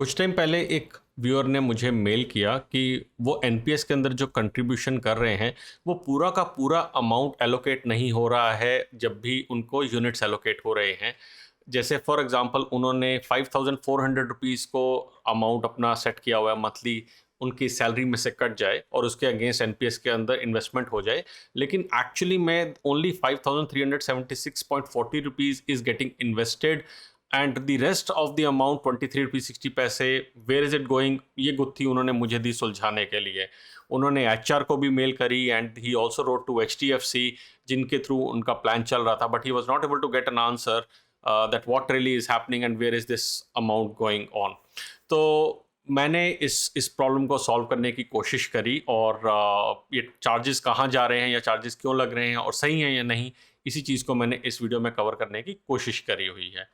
कुछ टाइम पहले एक व्यूअर ने मुझे मेल किया कि वो एनपीएस के अंदर जो कंट्रीब्यूशन कर रहे हैं वो पूरा का पूरा अमाउंट एलोकेट नहीं हो रहा है जब भी उनको यूनिट्स एलोकेट हो रहे हैं। जैसे फॉर एग्जांपल उन्होंने 5,400 रुपीज़ को अमाउंट अपना सेट किया हुआ है मंथली, उनकी सैलरी में से कट जाए और उसके अगेंस्ट एनपीएस के अंदर इन्वेस्टमेंट हो जाए। लेकिन एक्चुअली में only 5,376.40 rupees is getting invested and the rest of the amount 23 rupees 60 पैसे, वेयर इज इट गोइंग, ये गुत्थी उन्होंने मुझे दी सुलझाने के लिए। उन्होंने एचआर को भी मेल करी and he also wrote to HDFC जिनके थ्रू उनका प्लान चल रहा था, but he was not able to get an answer that what really is happening and where is this amount going on. तो मैंने इस प्रॉब्लम को सॉल्व करने की कोशिश करी और ये चार्जेस कहाँ जा रहे हैं या चार्जेस क्यों लग रहे हैं और सही हैं या नहीं, इसी चीज़ को मैंने इस वीडियो में कवर करने की कोशिश करी हुई है।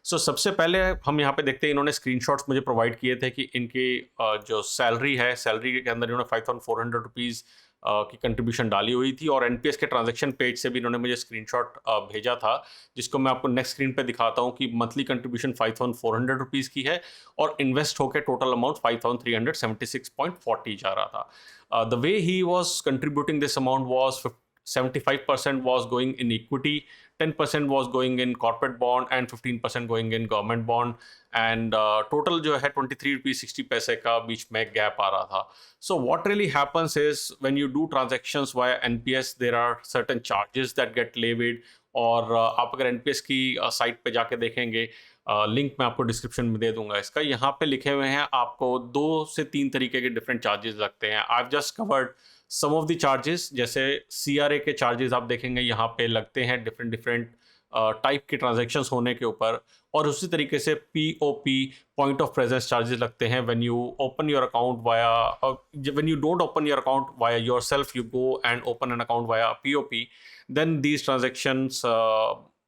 सबसे पहले हम यहाँ पे देखते हैं, इन्होंने स्क्रीनशॉट्स मुझे प्रोवाइड किए थे कि इनकी जो सैलरी है, सैलरी के अंदर इन्होंने 5,400 रुपीज़ की कंट्रीब्यूशन डाली हुई थी और एनपीएस के ट्रांजैक्शन पेज से भी इन्होंने मुझे स्क्रीनशॉट भेजा था, जिसको मैं आपको नेक्स्ट स्क्रीन पे दिखाता हूँ कि मंथली कंट्रीब्यूशन 5,400 रुपीज़ की है और इन्वेस्ट होकर टोटल अमाउंट 5,376.40 जा रहा था। The way he was contributing this amount was 75% was going in equity, 10% was going in corporate bond and 15% going in government bond, and total जो है 23 रुपीज़ 60 पैसे का बीच में गैप आ रहा था। So what really happens is when you do transactions via NPS, there are certain charges that get levied, और आप अगर NPS की साइट पे जाके देखेंगे, लिंक मैं आपको डिस्क्रिप्शन में दे दूंगा इसका, यहाँ पे लिखे हुए हैं आपको 2 से 3 तरीके के डिफरेंट चार्जेस लगते हैं। I just covered some of the charges. जैसे सीआरए के चार्जेस आप देखेंगे यहाँ पे लगते हैं डिफरेंट डिफरेंट टाइप के ट्रांजैक्शंस होने के ऊपर, और उसी तरीके से POP, point of presence charges लगते हैं when you open your account via, when you don't open your account via yourself, you go and open an account via POP, then these transactions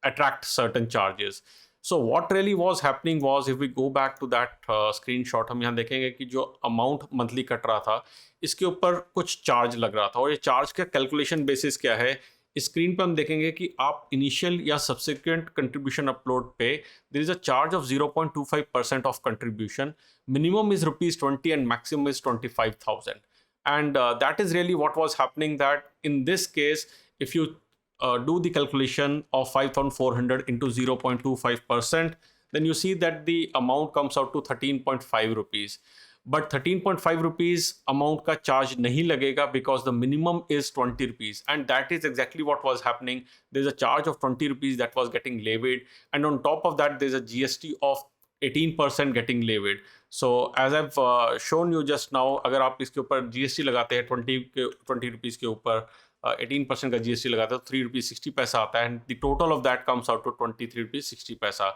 attract certain charges. So what really was happening was, if we go back to that screenshot, हम यहाँ देखेंगे कि जो amount monthly cut रहा था इसके ऊपर कुछ चार्ज लग रहा था, और ये चार्ज का कैलकुलेशन बेसिस क्या है, स्क्रीन पे हम देखेंगे कि आप इनिशियल या सब्सिक्वेंट कंट्रीब्यूशन अपलोड पे there is a charge of 0.25% of contribution, minimum is ₹20 and maximum is 25,000, and that is really what was happening, that in this case if you do the calculation of 5,400 into 0.25%, then you see that the amount comes out to 13.5 rupees. But 13.5 rupees amount का charge नहीं लगेगा because the minimum is 20 rupees, and that is exactly what was happening. There's a charge of 20 rupees that was getting levied, and on top of that there's a GST of 18% getting levied. So as I've shown you just now, अगर आप इसके ऊपर GST लगाते हैं 20 rupees के ऊपर 18% का GST लगाते हैं तो ₹3.60 आता है, and the total of that comes out to 23 rupees 60 paisa,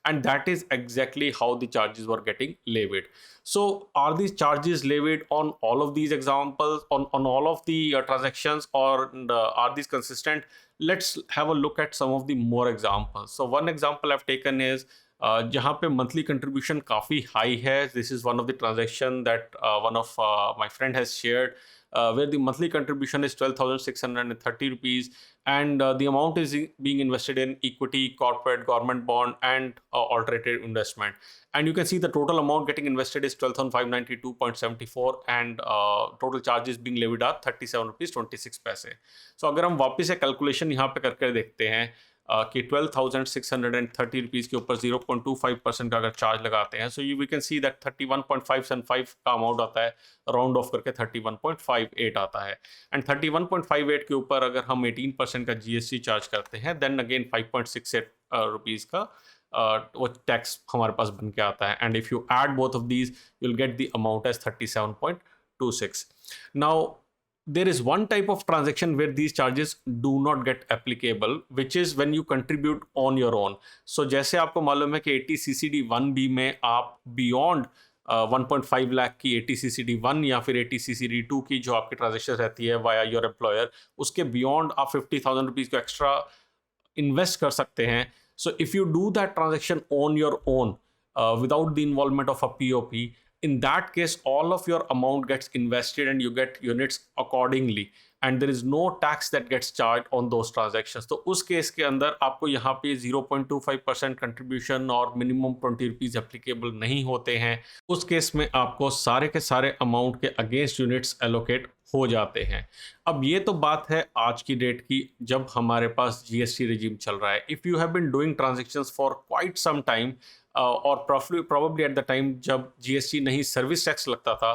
and that is exactly how the charges were getting levied. So are these charges levied on all of these examples, on all of the transactions, or are these consistent? Let's have a look at some of the more examples. So one example I've taken is जहाँ पे monthly contribution काफ़ी high है. This is one of the transaction that one of my friend has shared, where the monthly contribution is 12,630 rupees, and the amount is being invested in equity, corporate, government bond, and alternative investment. And you can see the total amount getting invested is 12,592.74, and total charges being levied are 37 rupees 26 पैसे. So अगर हम वापस से calculation यहाँ पे करके देखते हैं कि 12,630 रुपीज़ के ऊपर 0.25% का अगर चार्ज लगाते हैं, so you we can see that 31.575 का अमाउंट आता है, राउंड ऑफ करके 31.58 आता है, एंड 31.58 के ऊपर अगर हम 18% का जीएसटी चार्ज करते हैं, देन अगेन 5.68 रुपीज़ का वो टैक्स हमारे पास बन के आता है, and if you add both of these you will get the amount as 37.26. Now there is one type of transaction where these charges do not get applicable, which is when you contribute on your own. So जैसे आपको मालूम है कि 80CCD1B में आप beyond 1.5 lakh की 80CCD1 या फिर 80CCD2 की जो आपकी ट्रांजेक्शन रहती है वाया योर एम्प्लॉयर, उसके बियॉन्ड आप 50,000 रुपीज़ को एक्स्ट्रा इन्वेस्ट कर सकते हैं. So if you do that transaction on your own without the involvement of a POP, in that case all of your amount gets invested and you get units accordingly, and there is no tax that gets charge on those transactions. तो उस case के अंदर आपको यहाँ पे 0.25% contribution और minimum 20 rupees applicable नहीं होते हैं। उस केस में आपको सारे के सारे अमाउंट के अगेंस्ट यूनिट्स एलोकेट हो जाते हैं। अब ये तो बात है आज की डेट की, जब हमारे पास जीएसटी रिजीम चल रहा है। If you have been doing transactions for quite some time और प्रॉब्ली एट द टाइम जब जीएसटी नहीं सर्विस टैक्स लगता था,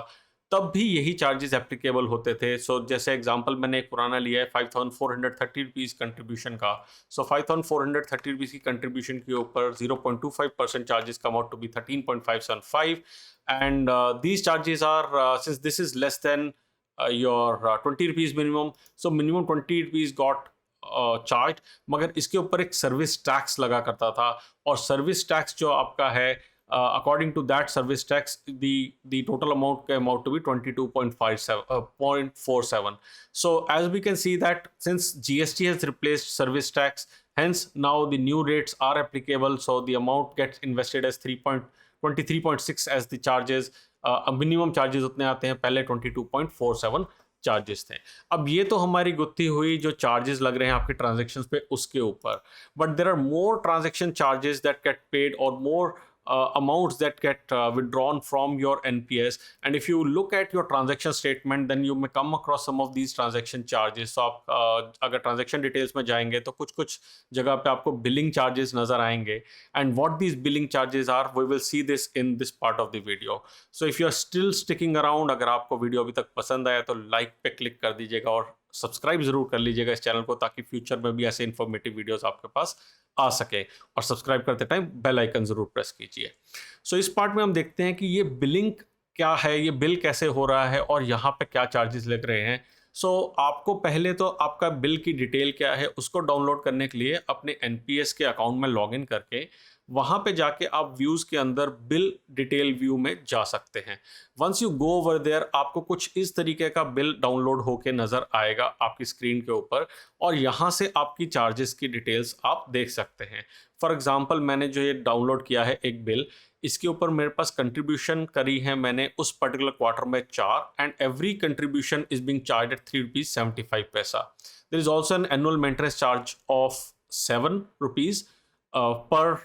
तब भी यही चार्जेस एप्लीकेबल होते थे। सो जैसे एग्जांपल मैंने एक पुराना लिया है 5430 रुपीज़ कंट्रीब्यूशन का। सो 5430 रुपीज़ की कंट्रीब्यूशन के ऊपर 0.25% charges come out to be 13.575 and these charges are since this is less than your 20 rupees minimum, so minimum 20 rupees got charge, मगर इसके ऊपर एक सर्विस टैक्स लगा करता था। और सर्विस टैक्स जो आपका है, according to that service tax, the total amount came out to be 22.47. So as we can see that since GST has replaced service tax, hence now the new rates are applicable. So the amount gets invested as 23.6 as the charges. Minimum charges उतने आते हैं, पहले 22.47 charges थे। अब ये तो हमारी गुत्थी हुई जो चार्जेस लग रहे हैं आपके ट्रांजेक्शन्स पे उसके ऊपर, but there are more transaction charges that get paid और more amounts that get withdrawn from your NPS. And if you look at your transaction statement, then you may come across some of these transaction charges. So आप अगर transaction details में जाएंगे तो कुछ कुछ जगह पे आपको billing charges नज़र आएंगे, and what these billing charges are, we will see this in this part of the video. So if you are still sticking around, अगर आपको वीडियो अभी तक पसंद आया तो लाइक पे क्लिक कर दीजिएगा और सब्सक्राइब ज़रूर कर लीजिएगा इस चैनल को, ताकि फ्यूचर में भी ऐसे इन्फॉर्मेटिव वीडियोस आपके पास आ सके। और सब्सक्राइब करते टाइम बेल आइकन ज़रूर प्रेस कीजिए। सो इस पार्ट में हम देखते हैं कि ये बिलिंग क्या है, ये बिल कैसे हो रहा है और यहाँ पे क्या चार्जेस लग रहे हैं। सो आपको पहले तो आपका बिल की डिटेल क्या है उसको डाउनलोड करने के लिए अपने एनपीएस के अकाउंट में लॉगिन करके वहाँ पे जाके आप व्यूज़ के अंदर बिल डिटेल व्यू में जा सकते हैं। Once you go over there, आपको कुछ इस तरीके का बिल डाउनलोड होके नज़र आएगा आपकी स्क्रीन के ऊपर, और यहाँ से आपकी चार्जेस की डिटेल्स आप देख सकते हैं। फॉर एग्जांपल मैंने जो ये डाउनलोड किया है एक बिल, इसके ऊपर मेरे पास कंट्रीब्यूशन करी है मैंने उस पर्टिकुलर क्वार्टर में 4, and every contribution is being charged at 3 rupees 75 paisa. There is also an annual maintenance charge of 7 rupees per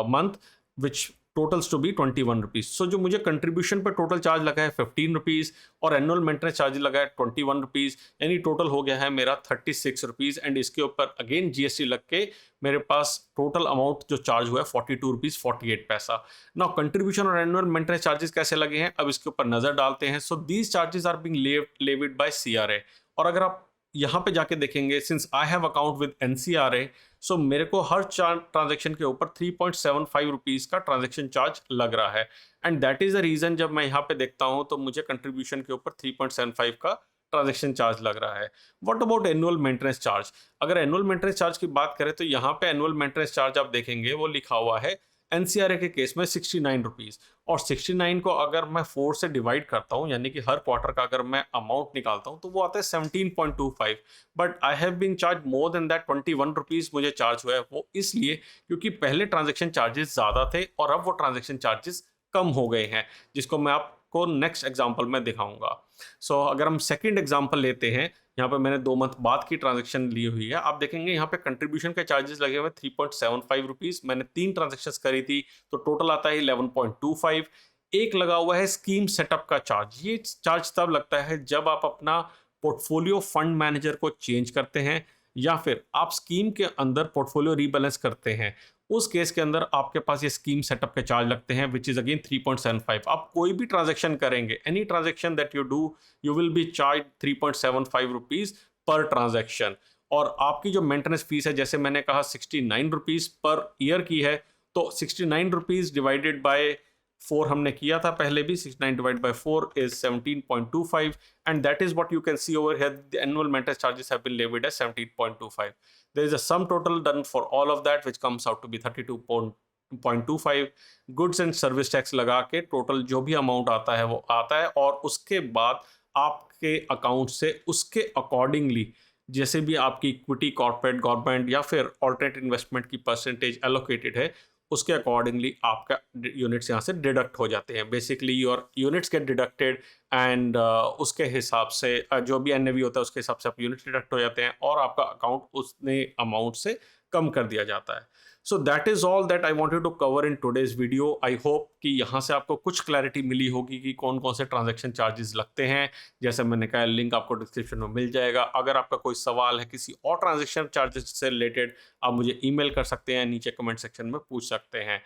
month, which totals to be 21 rupees. So जो मुझे कंट्रीब्यूशन पर टोटल चार्ज लगा है 15 रुपीज़ और annual maintenance charge लगा है 21 rupees, यानी total हो गया है मेरा 36 रुपीज़। एंड इसके ऊपर अगेन जीएसटी लग के मेरे पास टोटल अमाउंट जो चार्ज हुआ है 42 रुपीज़ 48 पैसा। नाउ कंट्रीब्यूशन और एनुअल मेंटेनेंस चार्जेस कैसे लगे हैं, अब इसके ऊपर नज़र डालते हैं। So these charges are being levied by CRA. और अगर आप यहाँ पे जाके देखेंगे, since I have account with NCRA, so मेरे को हर ट्रांजेक्शन के ऊपर 3.75 रुपीज़ का ट्रांजेक्शन चार्ज लग रहा है। And that is the reason जब मैं यहाँ पे देखता हूँ तो मुझे कंट्रीब्यूशन के ऊपर 3.75 का ट्रांजेक्शन चार्ज लग रहा है। What about annual maintenance charge? अगर एनुअल मेंटेनेंस चार्ज की बात करें तो यहाँ पे एनुअल मेंटेनेंस चार्ज आप देखेंगे वो लिखा हुआ है एनसीआरए के केस में 69 रुपीज़, और 69 को अगर मैं 4 से डिवाइड करता हूँ, यानी कि हर क्वार्टर का अगर मैं अमाउंट निकालता हूँ तो वो आता है 17.25। But I have been charge more than that, 21 rupees मुझे चार्ज हुआ है। वो इसलिए क्योंकि पहले ट्रांजेक्शन चार्जेस ज़्यादा थे और अब वो ट्रांजेक्शन चार्जेस कम हो गए हैं, जिसको मैं आपको नेक्स्ट एग्जाम्पल में दिखाऊंगा। सो अगर हम सेकेंड एग्जाम्पल लेते हैं, यहाँ पे मैंने 2 मंथ बाद की ट्रांजैक्शन ली हुई है, आप देखेंगे यहाँ पे कंट्रीब्यूशन के चार्जेस लगे हुए 3.75 रुपीज़। मैंने 3 ट्रांजैक्शंस करी थी तो टोटल आता है 11.25। एक लगा हुआ है स्कीम सेटअप का चार्ज। ये चार्ज तब लगता है जब आप अपना पोर्टफोलियो फंड मैनेजर को चेंज करते हैं या फिर आप स्कीम के अंदर पोर्टफोलियो रीबैलेंस करते हैं। उस केस के अंदर आपके पास ये स्कीम सेटअप के चार्ज लगते हैं, विच इज़ अगेन 3.75। आप कोई भी ट्रांजैक्शन करेंगे, any transaction that you do, you will be charge 3.75 rupees पर ट्रांजैक्शन। और आपकी जो मेंटेनेंस फीस है, जैसे मैंने कहा 69 रुपीज़ पर ईयर की है, तो 69 रुपीज़ डिवाइडेड बाय 4 हमने किया था पहले भी, 69 divided by 4 is 17.25, and that is what you can see over here. The annual maintenance charges have been levied as 17.25. There is a sum total done for all of that which comes out to be 32.25. Goods and service tax लगा के total जो भी amount आता है वो आता है, और उसके बाद आपके अकाउंट से उसके अकॉर्डिंगली जैसे भी आपकी इक्विटी, कॉर्पोरेट, गवर्नमेंट या फिर ऑल्टरनेट इन्वेस्टमेंट की परसेंटेज एलोकेटेड है, उसके अकॉर्डिंगली आपका यूनिट्स यहाँ से डिडक्ट हो जाते हैं। Basically your units get deducted and उसके हिसाब से जो भी एनएवी होता है उसके हिसाब से आप यूनिट्स डिडक्ट हो जाते हैं और आपका अकाउंट उसने अमाउंट से कम कर दिया जाता है। So that is all that I wanted to cover in today's video. I hope कि यहाँ से आपको कुछ क्लैरिटी मिली होगी कि कौन कौन से ट्रांजैक्शन चार्जेस लगते हैं। जैसे मैंने कहा, लिंक आपको डिस्क्रिप्शन में मिल जाएगा। अगर आपका कोई सवाल है किसी और ट्रांजैक्शन चार्जेस से रिलेटेड, आप मुझे ईमेल कर सकते हैं, नीचे कमेंट सेक्शन में पूछ सकते हैं।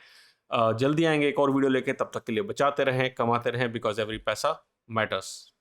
जल्दी आएंगे एक और वीडियो लेके, तब तक के लिए बचाते रहें, कमाते रहें, बिकॉज एवरी पैसा मैटर्स।